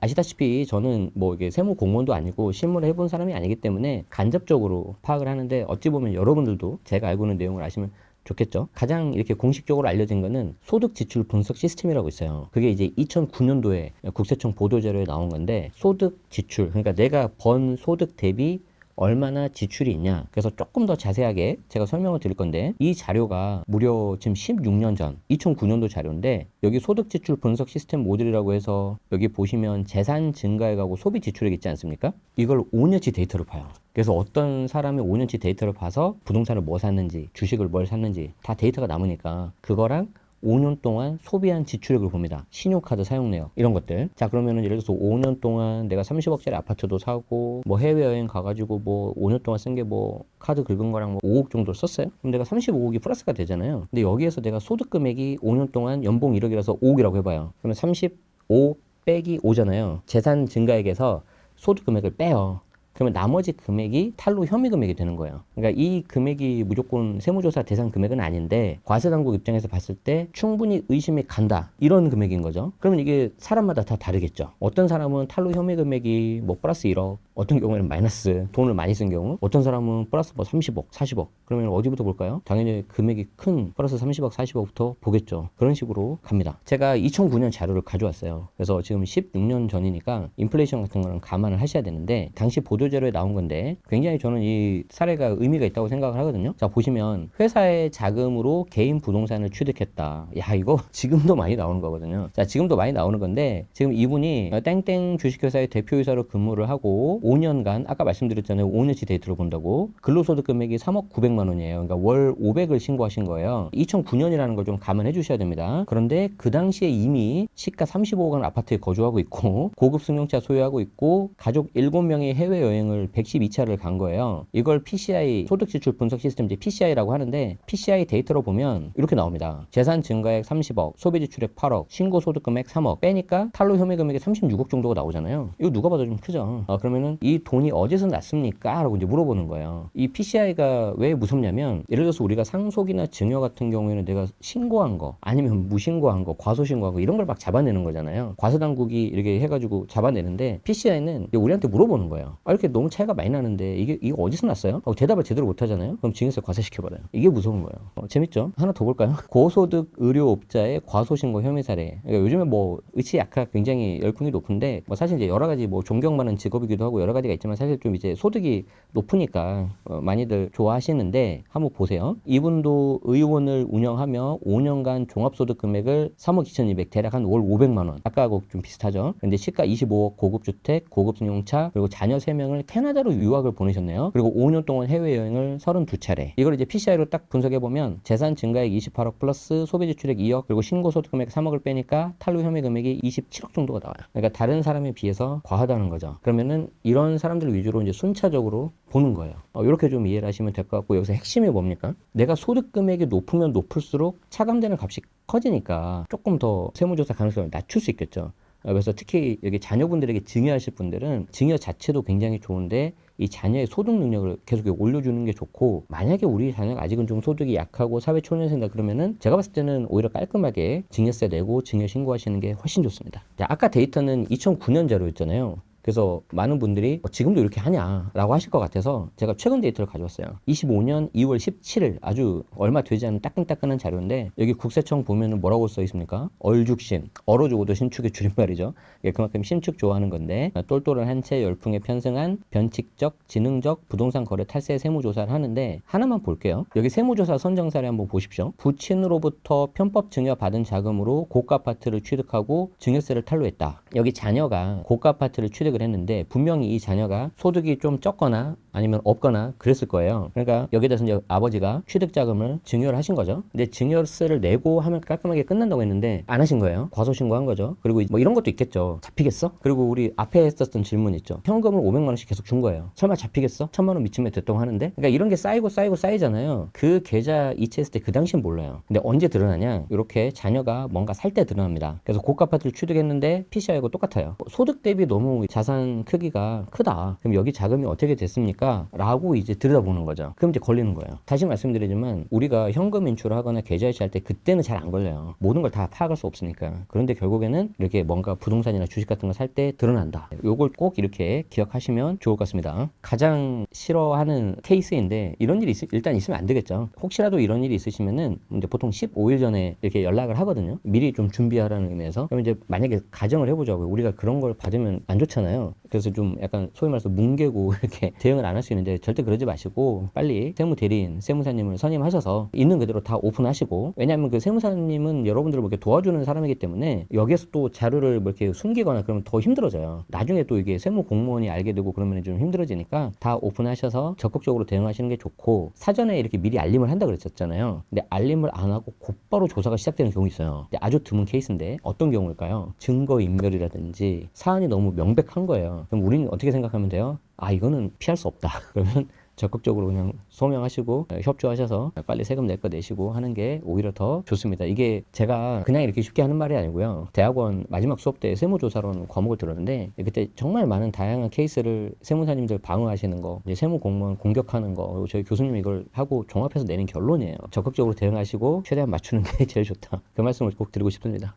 아시다시피 저는 뭐 이게 세무 공무원도 아니고 실무를 해본 사람이 아니기 때문에 간접적으로 파악을 하는데, 어찌 보면 여러분들도 제가 알고 있는 내용을 아시면 좋겠죠. 가장 이렇게 공식적으로 알려진 거는 소득 지출 분석 시스템이라고 있어요. 그게 이제 2009년도에 국세청 보도자료에 나온 건데, 소득 지출, 그러니까 내가 번 소득 대비 얼마나 지출이 있냐. 그래서 조금 더 자세하게 제가 설명을 드릴 건데, 이 자료가 무려 지금 16년 전 2009년도 자료인데, 여기 소득 지출 분석 시스템 모듈이라고 해서 여기 보시면 재산 증가액 하고 소비 지출액 있지 않습니까? 이걸 5년치 데이터를 봐요. 그래서 어떤 사람이 5년치 데이터를 봐서 부동산을 뭐 샀는지, 주식을 뭘 샀는지 다 데이터가 남으니까 그거랑 5년 동안 소비한 지출액을 봅니다. 신용카드 사용 내역 이런 것들. 자, 그러면은 예를 들어서 5년 동안 내가 30억짜리 아파트도 사고 뭐 해외여행 가가지고 뭐 5년 동안 쓴 게 뭐 카드 긁은 거랑 뭐 5억 정도 썼어요. 그럼 내가 35억이 플러스가 되잖아요. 근데 여기에서 내가 소득 금액이 5년 동안 연봉 1억이라서 5억이라고 해봐요. 그러면 35 빼기 5잖아요. 재산 증가액에서 소득 금액을 빼요. 그러면 나머지 금액이 탈루 혐의 금액이 되는 거예요. 그러니까 이 금액이 무조건 세무조사 대상 금액은 아닌데, 과세당국 입장에서 봤을 때 충분히 의심이 간다, 이런 금액인 거죠. 그러면 이게 사람마다 다 다르겠죠. 어떤 사람은 탈루 혐의 금액이 뭐 플러스 1억, 어떤 경우에는 마이너스, 돈을 많이 쓴 경우, 어떤 사람은 플러스 뭐 30억, 40억. 그러면 어디부터 볼까요? 당연히 금액이 큰 플러스 30억, 40억부터 보겠죠. 그런 식으로 갑니다. 제가 2009년 자료를 가져왔어요. 그래서 지금 16년 전이니까 인플레이션 같은 거는 감안을 하셔야 되는데, 당시 보도자료에 나온 건데 굉장히 저는 이 사례가 의미가 있다고 생각을 하거든요. 자, 보시면 회사의 자금으로 개인 부동산을 취득했다. 야, 이거 지금도 많이 나오는 거거든요. 자, 지금도 많이 나오는 건데, 지금 이분이 땡땡 주식회사의 대표이사로 근무를 하고 5년간, 아까 말씀드렸잖아요. 5년치 데이터를 본다고. 근로소득 금액이 3억 900만 원이에요. 그러니까 월 500을 신고하신 거예요. 2009년이라는 걸 좀 감안해 주셔야 됩니다. 그런데 그 당시에 이미 시가 35억 원 아파트에 거주하고 있고, 고급 승용차 소유하고 있고, 가족 7명이 해외여행을 112차를 간 거예요. 이걸 PCI, 소득지출 분석 시스템, PCI라고 하는데, PCI 데이터로 보면 이렇게 나옵니다. 재산 증가액 30억, 소비지출액 8억, 신고소득금액 3억 빼니까 탈루 혐의 금액이 36억 정도가 나오잖아요. 이거 누가 봐도 좀 크죠. 그러면은 이 돈이 어디서 났습니까? 라고 이제 물어보는 거예요. 이 PCI가 왜 무섭냐면, 예를 들어서 우리가 상속이나 증여 같은 경우에는 내가 신고한 거, 아니면 무신고한 거, 과소신고한 거, 이런 걸 막 잡아내는 거잖아요. 과세당국이 이렇게 해가지고 잡아내는데, PCI는 우리한테 물어보는 거예요. 이렇게 너무 차이가 많이 나는데 이거 어디서 났어요? 하고 대답을 제대로 못 하잖아요. 그럼 증여세 과세시켜버려요. 이게 무서운 거예요. 재밌죠? 하나 더 볼까요? 고소득 의료업자의 과소신고 혐의 사례. 그러니까 요즘에 뭐 의치 약화 굉장히 열풍이 높은데, 뭐 사실 이제 여러 가지 뭐 존경 많은 직업이기도 하고 여러 가지가 있지만, 사실 좀 이제 소득이 높으니까 많이들 좋아하시는데, 한번 보세요. 이분도 의원을 운영하며 5년간 종합소득 금액을 3억 2,200, 대략 한 월 500만 원. 아까하고 좀 비슷하죠. 근데 시가 25억, 고급주택, 고급승용차, 그리고 자녀 3명을 캐나다로 유학을 보내셨네요. 그리고 5년 동안 해외여행을 32차례. 이걸 이제 PCI로 딱 분석해보면, 재산 증가액 28억 플러스 소비지출액 2억, 그리고 신고소득 금액 3억을 빼니까 탈루 혐의 금액이 27억 정도가 나와요. 그러니까 다른 사람에 비해서 과하다는 거죠. 그러면은 이런 사람들 위주로 이제 순차적으로 보는 거예요. 이렇게 좀 이해를 하시면 될 것 같고, 여기서 핵심이 뭡니까? 내가 소득 금액이 높으면 높을수록 차감되는 값이 커지니까 조금 더 세무조사 가능성을 낮출 수 있겠죠. 그래서 특히 여기 자녀분들에게 증여하실 분들은 증여 자체도 굉장히 좋은데, 이 자녀의 소득 능력을 계속 올려주는 게 좋고, 만약에 우리 자녀가 아직은 좀 소득이 약하고 사회초년생이다 그러면은 제가 봤을 때는 오히려 깔끔하게 증여세 내고 증여 신고하시는 게 훨씬 좋습니다. 자, 아까 데이터는 2009년 자료였잖아요. 그래서 많은 분들이 지금도 이렇게 하냐라고 하실 것 같아서 제가 최근 데이터를 가져왔어요. 25년 2월 17일, 아주 얼마 되지 않은 따끈따끈한 자료인데, 여기 국세청 보면은 뭐라고 써 있습니까? 얼죽신, 얼어죽어도 신축의 줄임말이죠. 그만큼 신축 좋아하는 건데, 똘똘한 한 채 열풍에 편승한 변칙적, 지능적 부동산 거래 탈세 세무조사를 하는데, 하나만 볼게요. 여기 세무조사 선정 사례 한번 보십시오. 부친으로부터 편법 증여 받은 자금으로 고가 아파트를 취득하고 증여세를 탈루했다. 여기 자녀가 고가 아파트를 취득을 했는데, 분명히 이 자녀가 소득이 좀 적거나 아니면 없거나 그랬을 거예요. 그러니까 여기에 대해서 이제 아버지가 취득 자금을 증여를 하신 거죠. 근데 증여세를 내고 하면 깔끔하게 끝난다고 했는데 안 하신 거예요. 과소신고한 거죠. 그리고 뭐 이런 것도 있겠죠. 잡히겠어? 그리고 우리 앞에 했었던 질문 있죠. 현금을 500만 원씩 계속 준 거예요. 설마 잡히겠어? 1000만 원 미치면 됐다고 하는데, 그러니까 이런 게 쌓이고 쌓이잖아요. 그 계좌 이체했을 때 그 당시엔 몰라요. 근데 언제 드러나냐? 이렇게 자녀가 뭔가 살 때 드러납니다. 그래서 고가 아파트를 취득했는데 PCI하고 똑같아요. 소득 대비 너무 자산 크기가 크다. 그럼 여기 자금이 어떻게 됐습니까? 라고 이제 들여다보는 거죠. 그럼 이제 걸리는 거예요. 다시 말씀드리지만 우리가 현금 인출을 하거나 계좌 이체할 때 그때는 잘 안 걸려요. 모든 걸 다 파악할 수 없으니까. 그런데 결국에는 이렇게 뭔가 부동산이나 주식 같은 거 살 때 드러난다. 요걸 꼭 이렇게 기억하시면 좋을 것 같습니다. 가장 싫어하는 케이스인데 이런 일이 일단 있으면 안 되겠죠. 혹시라도 이런 일이 있으시면은 이제 보통 15일 전에 이렇게 연락을 하거든요. 미리 좀 준비하라는 의미에서. 그럼 이제 만약에 가정을 해보자고요. 우리가 그런 걸 받으면 안 좋잖아요. 그래서 좀 약간 소위 말해서 뭉개고 이렇게 대응을 안 할 수 있는데 절대 그러지 마시고 빨리 세무대리인, 세무사님을 선임하셔서 있는 그대로 다 오픈하시고, 왜냐하면 그 세무사님은 여러분들을 뭐 이렇게 도와주는 사람이기 때문에 여기에서 또 자료를 뭐 이렇게 숨기거나 그러면 더 힘들어져요. 나중에 또 이게 세무 공무원이 알게 되고 그러면 좀 힘들어지니까 다 오픈하셔서 적극적으로 대응하시는 게 좋고, 사전에 이렇게 미리 알림을 한다 그랬었잖아요. 근데 알림을 안 하고 곧바로 조사가 시작되는 경우 있어요. 근데 아주 드문 케이스인데 어떤 경우일까요? 증거인멸이라든지 사안이 너무 명백한 거예요. 그럼 우리는 어떻게 생각하면 돼요? 아, 이거는 피할 수 없다. 그러면 적극적으로 그냥 소명하시고 협조하셔서 빨리 세금 낼 거 내시고 하는 게 오히려 더 좋습니다. 이게 제가 그냥 이렇게 쉽게 하는 말이 아니고요. 대학원 마지막 수업 때 세무조사론 과목을 들었는데 그때 정말 많은 다양한 케이스를 세무사님들 방어하시는 거, 이제 세무 공무원 공격하는 거, 그리고 저희 교수님이 이걸 하고 종합해서 내는 결론이에요. 적극적으로 대응하시고 최대한 맞추는 게 제일 좋다. 그 말씀을 꼭 드리고 싶습니다.